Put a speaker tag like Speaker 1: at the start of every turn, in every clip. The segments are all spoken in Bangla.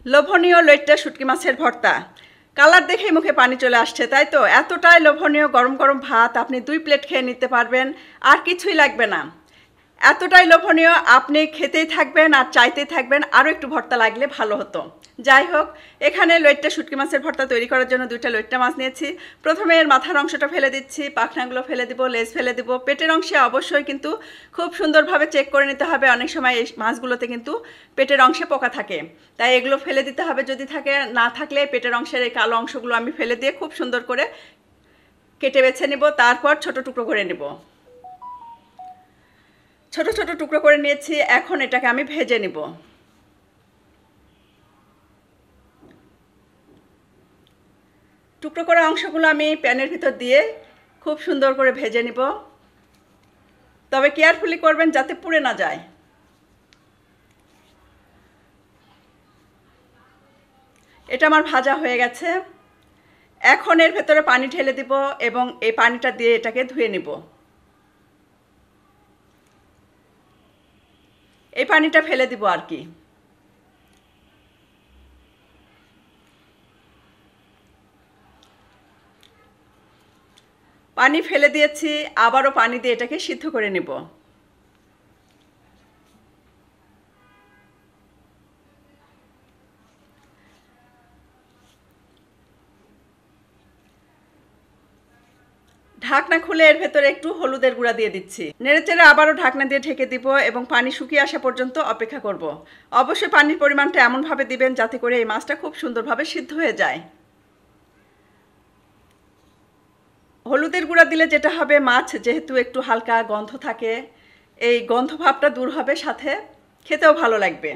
Speaker 1: লোভনীয় লইট্টা শুটকি মাছের ভর্তা। কালার দেখেই মুখে পানি চলে আসছে, তাই তো? এতটাই লোভনীয় গরম গরম ভাত আপনি 2 প্লেট খেয়ে নিতে পারবেন, আর কিছুই লাগবে না। এতটাই লোভনীয়, আপনি খেতেই থাকবেন আর চাইতেই থাকবেন আরও একটু ভর্তা লাগলে ভালো হতো। যাই হোক, এখানে লইট্টা শুটকি মাছের ভর্তা তৈরি করার জন্য 2টা লইট্টা মাছ নিয়েছি। প্রথমে এর মাথার অংশটা ফেলে দিচ্ছি, পাখনাগুলো ফেলে দিব, লেজ ফেলে দিব। পেটের অংশে অবশ্যই কিন্তু খুব সুন্দরভাবে চেক করে নিতে হবে, অনেক সময় এই মাছগুলোতে কিন্তু পেটের অংশে পোকা থাকে, তাই এগুলো ফেলে দিতে হবে। যদি থাকে, না থাকলে পেটের অংশের এই কালো অংশগুলো আমি ফেলে দিয়ে খুব সুন্দর করে কেটে বেছে নেব। তারপর ছোট টুকরো করে নেব। ছোট ছোট টুকরো করে নিয়েছি, এখন এটাকে আমি ভেজে নিব। টুকরো করা অংশগুলো আমি প্যানের ভিতর দিয়ে খুব সুন্দর করে ভেজে নিব, তবে কেয়ারফুলি করবেন যাতে পুড়ে না যায়। এটা আমার ভাজা হয়ে গেছে। এখন এর ভেতরে পানি ঢেলে দিব এবং এই পানিটা দিয়ে এটাকে ধুয়ে নিব। এই পানিটা ফেলে দিব আর কি। পানি ফেলে দিয়েছি, আবারও পানি দিয়ে এটাকে সিদ্ধ করে নেব। ঢাকনা খুলে এর ভেতরে একটু হলুদের গুঁড়া দিয়ে দিচ্ছি। নেড়েচেড়ে আবারও ঢাকনা দিয়ে ঢেকে দিব এবং পানি শুকিয়ে আসা পর্যন্ত অপেক্ষা করব। অবশ্যই পানির পরিমাণটা এমনভাবে দিবেন যাতে করে এই মাছটা খুব সুন্দরভাবে সিদ্ধ হয়ে যায়। হলুদের গুঁড়া দিলে যেটা হবে, মাছ যেহেতু একটু হালকা গন্ধ থাকে, এই গন্ধ ভাবটা দূর হবে, সাথে খেতেও ভালো লাগবে।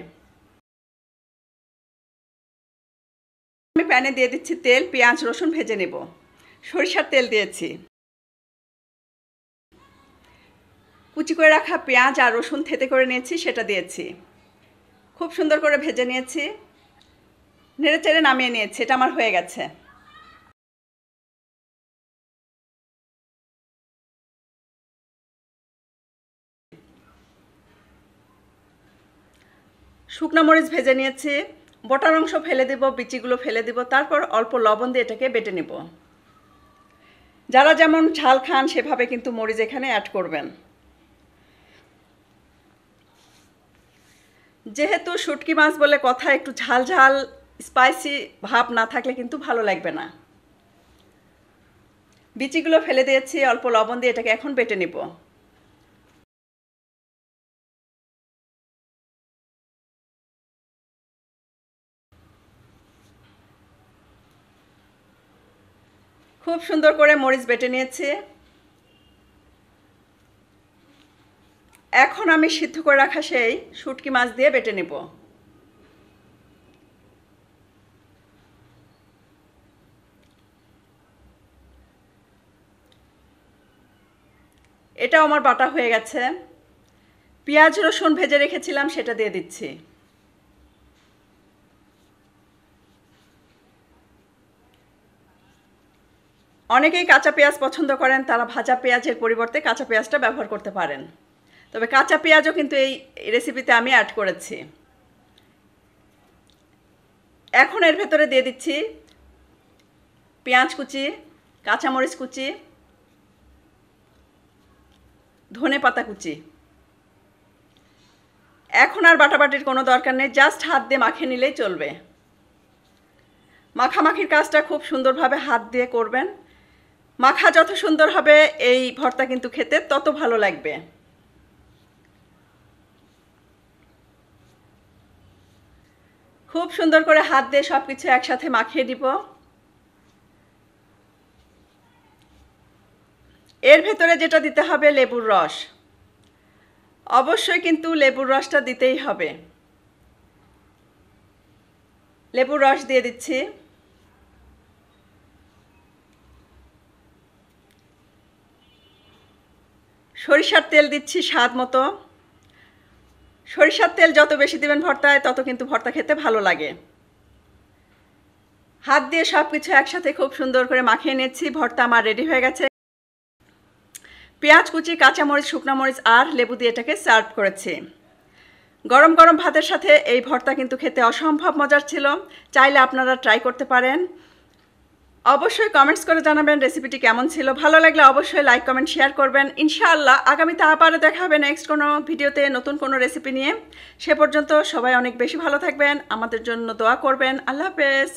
Speaker 1: আমি প্যানে দিয়ে দিচ্ছি তেল, পেঁয়াজ রসুন ভেজে নেব। সরিষার তেল দিয়েছি। কুচি করে রাখা পেঁয়াজ আর রসুন থেতে করে নিয়েছি, সেটা দিয়েছি। খুব সুন্দর করে ভেজে নিয়েছি, নেড়েচেড়ে নামিয়ে নিয়েছি। এটা আমার হয়ে গেছে। শুকনো মরিচ ভেজে নিয়েছি, বটার অংশ ফেলে দেব, বিচিগুলো ফেলে দেব, তারপর অল্প লবণ দিয়ে এটাকে বেটে নেব। যারা যেমন ঝাল খান সেভাবে কিন্তু মরিচ এখানে অ্যাড করবেন। যেহেতু শুটকি মাছ বলে কথা, একটু ঝাল ঝাল স্পাইসি ভাব না থাকলে কিন্তু ভালো লাগবে না। বিচিগুলো ফেলে দিয়েছি, অল্প লবণ দিয়ে এটাকে এখন বেটে নেব। খুব সুন্দর করে মরিচ বেটে নিয়েছি। এখন আমি সিদ্ধ করে রাখা সেই শুটকি মাছ দিয়ে বেটে নেব। এটাও আমার বাটা হয়ে গেছে। পেঁয়াজ রসুন ভেজে রেখেছিলাম, সেটা দিয়ে দিচ্ছি। অনেকেই কাঁচা পেঁয়াজ পছন্দ করেন, তারা ভাজা পেঁয়াজের পরিবর্তে কাঁচা পেঁয়াজটা ব্যবহার করতে পারেন, তবে কাঁচা পেঁয়াজও কিন্তু এই রেসিপিতে আমি অ্যাড করেছি। এখন এর ভেতরে দিয়ে দিচ্ছি পেঁয়াজ কুচি, কাঁচামরিচ কুচি, ধনে পাতা কুচি। এখন আর বাটাবাটির কোনো দরকার নেই, জাস্ট হাত দিয়ে মাখিয়ে নিলেই চলবে। মাখামাখির কাজটা খুব সুন্দরভাবে হাত দিয়ে করবেন। মাখা যত সুন্দর হবে এই ভর্তা কিন্তু খেতে তত ভালো লাগবে। খুব সুন্দর করে হাত দিয়ে সব কিছু একসাথে মাখিয়ে দিব। এর ভেতরে যেটা দিতে হবে, লেবুর রস। অবশ্যই কিন্তু লেবুর রসটা দিতেই হবে। লেবুর রস দিয়ে দিচ্ছি। সরিষার তেল দিচ্ছি স্বাদ মতো। সরিষার তেল যত বেশি দিবেন ভর্তায়, তত কিন্তু ভর্তা খেতে ভালো লাগে। হাত দিয়ে সব কিছু একসাথে খুব সুন্দর করে মাখিয়ে নিচ্ছি। ভর্তা আমার রেডি হয়ে গেছে। পেঁয়াজ কুচি, কাঁচামরিচ, শুকনো মরিচ আর লেবু দিয়ে এটাকে সার্ভ করেছি। গরম গরম ভাতের সাথে এই ভর্তা কিন্তু খেতে অসম্ভব মজার ছিল। চাইলে আপনারা ট্রাই করতে পারেন। অবশ্যই কমেন্টস করে জানাবেন রেসিপিটি কেমন ছিল। ভালো লাগলে অবশ্যই লাইক কমেন্ট শেয়ার করবেন। ইনশাআল্লাহ আগামীতে আবারও দেখা হবে নেক্সট কোনো ভিডিওতে নতুন কোনো রেসিপি নিয়ে। সে পর্যন্ত সবাই অনেক বেশি ভালো থাকবেন, আমাদের জন্য দোয়া করবেন। আল্লাহ হাফেজ।